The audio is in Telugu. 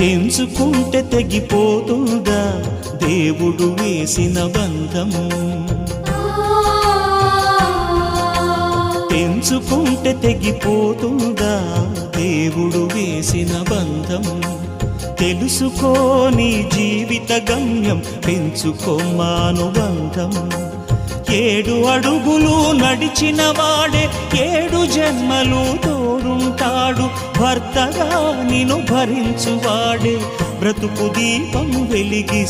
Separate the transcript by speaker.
Speaker 1: తెంచుకుంటే తెగిపోతుందా దేవుడు వేసిన బంధం? తెంచుకుంటే తెగిపోతుందా దేవుడు వేసిన బంధం? తెలుసుకోని జీవిత గమ్యం, పెంచుకోమానుబంధం. 7 అడుగులు నడిచిన వాడే 7 జన్మలు తోడుంటాడు. భర్తగా నిన్ను భరించువాడే బ్రతుకు దీపం వెలిగి